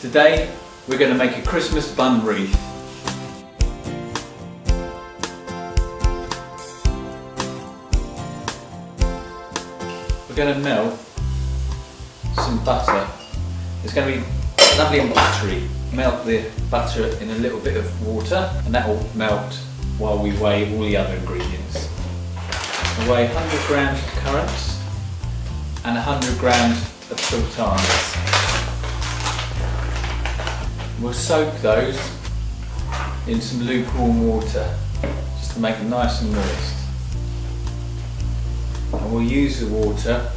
Today we're going to make a Christmas bun wreath. We're going to melt some butter. It's going to be lovely and buttery. Melt the butter in a little bit of water and that will melt while we weigh all the other ingredients. We'll weigh 100 grams of currants and 100 grams of sultanas. We'll soak those in some lukewarm water just to make them nice and moist. And we'll use the water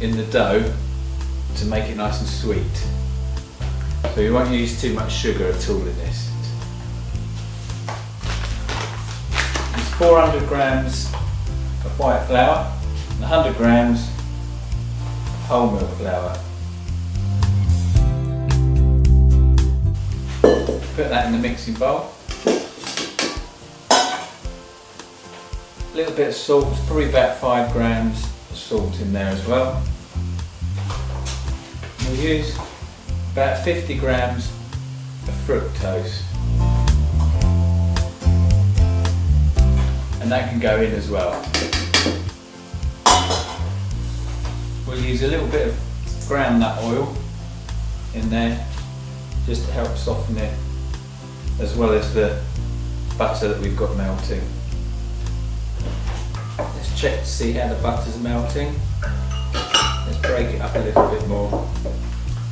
in the dough to make it nice and sweet. So you won't use too much sugar at all in this. It's 400 grams of white flour and 100 grams of wholemeal flour. Put that in the mixing bowl. A little bit of salt, probably about 5 grams of salt in there as well. We'll use about 50 grams of fructose. And that can go in as well. We'll use a little bit of ground nut oil in there just to help soften it, as well as the butter that we've got melting. Let's check to see how the butter's melting. Let's break it up a little bit more.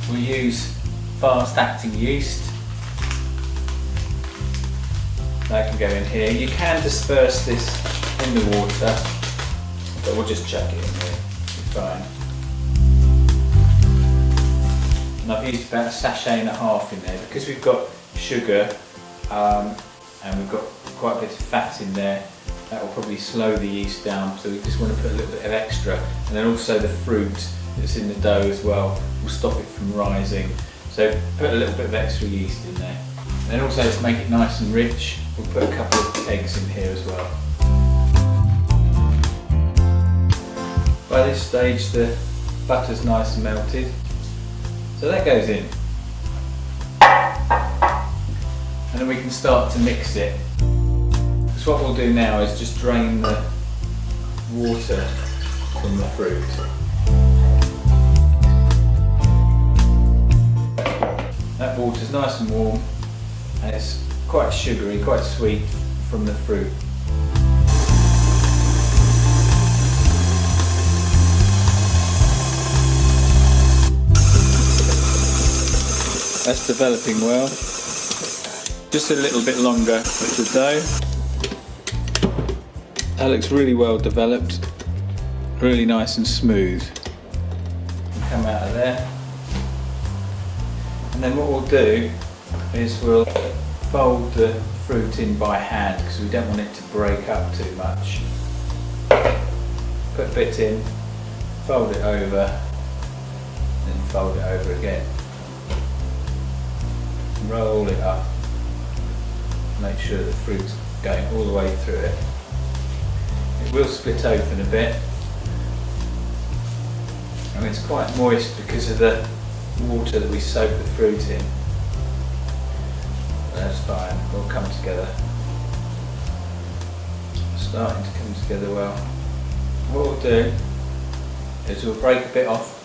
We'll use fast acting yeast. That can go in here. You can disperse this in the water, but we'll just chuck it in here. It's fine. And I've used about 1.5 sachets in there because we've got sugar and we've got quite a bit of fat in there. That will probably slow the yeast down, so we just want to put a little bit of extra. And then also the fruit that's in the dough as well will stop it from rising. So put a little bit of extra yeast in there. And then also to make it nice and rich, we'll put a couple of eggs in here as well. By this stage the butter's nice and melted, so that goes in. And then we can start to mix it. So what we'll do now is just drain the water from the fruit. That water's nice and warm and it's quite sugary, quite sweet from the fruit. That's developing well. Just a little bit longer with the dough. That looks really well developed, really nice and smooth. Come out of there. And then what we'll do is we'll fold the fruit in by hand because we don't want it to break up too much. Put a bit in, fold it over, then fold it over again. Roll it up. Make sure the fruit's going all the way through it. It will split open a bit. And it's quite moist because of the water that we soak the fruit in. That's fine, it'll come together. Starting to come together well. What we'll do is we'll break a bit off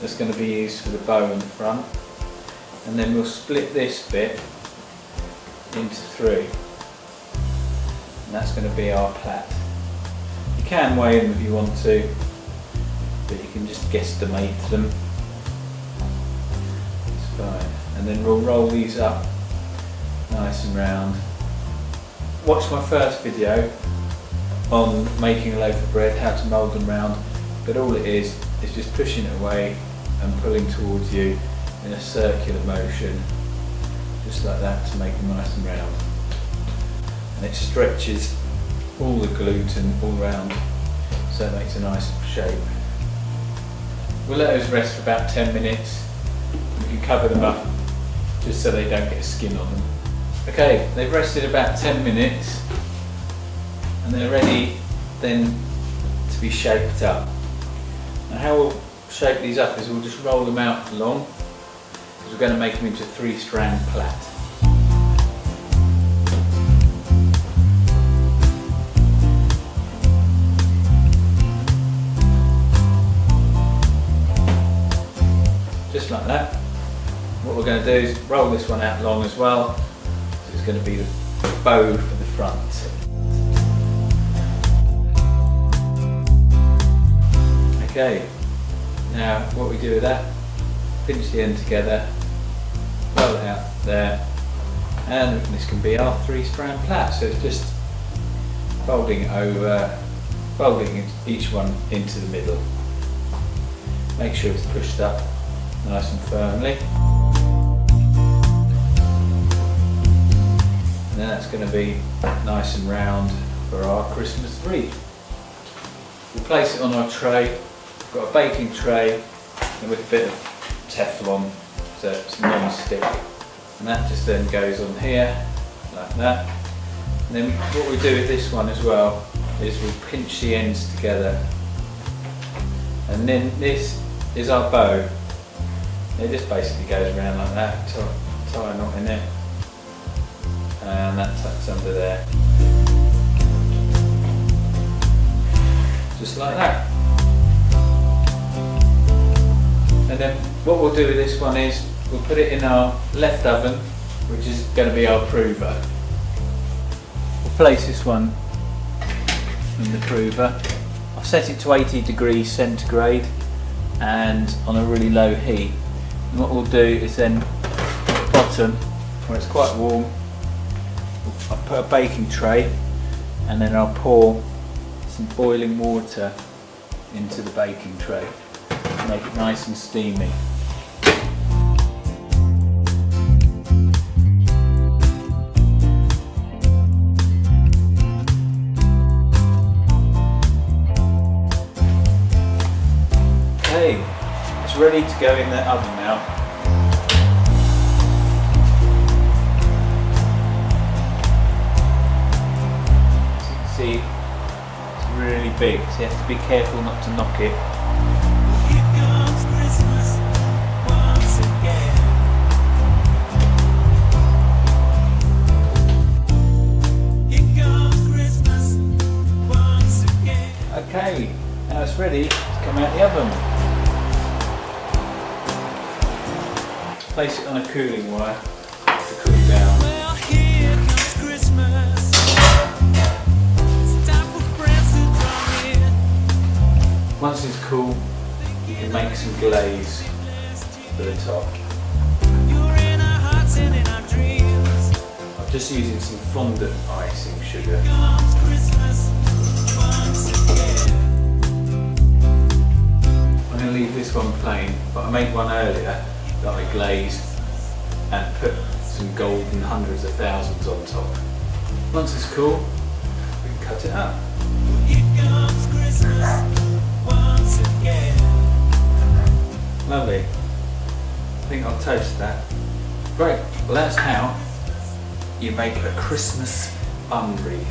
that's going to be used for the bow in the front, and then we'll split this bit into 3, and that's going to be our plait. You can weigh them if you want to, but you can just guesstimate them. It's fine. And then we'll roll these up nice and round. Watch my first video on making a loaf of bread, how to mould them round, but all it is just pushing it away and pulling towards you in a circular motion, just like that, to make them nice and round. And it stretches all the gluten all round, so it makes a nice shape. We'll let those rest for about 10 minutes. We can cover them up just so they don't get skin on them. Okay, they've rested about 10 minutes and they're ready then to be shaped up. Now how we'll shape these up is we'll just roll them out long because we're going to make them into 3-strand plait. Just like that. What we're going to do is roll this one out long as well, so it's going to be the bow for the front. Okay, now what we do with that, pinch the end together, roll it out there, and this can be our 3-strand plait. So it's just folding it over, folding each one into the middle. Make sure it's pushed up nice and firmly. And then that's going to be nice and round for our Christmas wreath. We'll place it on our tray. We've got a baking tray and with a bit of Teflon, so it's non-stick. And that just then goes on here, like that. And then what we do with this one as well is we pinch the ends together. And then this is our bow. It just basically goes around like that, tie a knot in it, and that tucks under there. Just like that. And then what we'll do with this one is we'll put it in our left oven, which is going to be our prover. We'll place this one in the prover. I've set it to 80 degrees centigrade and on a really low heat. And what we'll do is then at the bottom, where it's quite warm, I'll put a baking tray and then I'll pour some boiling water into the baking tray to make it nice and steamy. Okay, it's ready to go in the oven now. As you can see, it's really big, so you have to be careful not to knock it. Here comes Christmas once again. Here comes Christmas once again. Okay, now it's ready to come out the oven. Place it on a cooling wire to cool down. Well, here comes Christmas. It's time for friends to draw in. Once it's cool, you can make some glaze for the top. You're in our hearts and in our dreams. I'm just using some fondant icing sugar. Here comes Christmas once again. I'm going to leave this one plain, but I made one earlier that I glazed and put some golden hundreds of thousands on top. Once it's cool, we can cut it up. Here comes Christmas once again. Lovely. I think I'll toast that. Great, well that's how you make a Christmas bun wreath.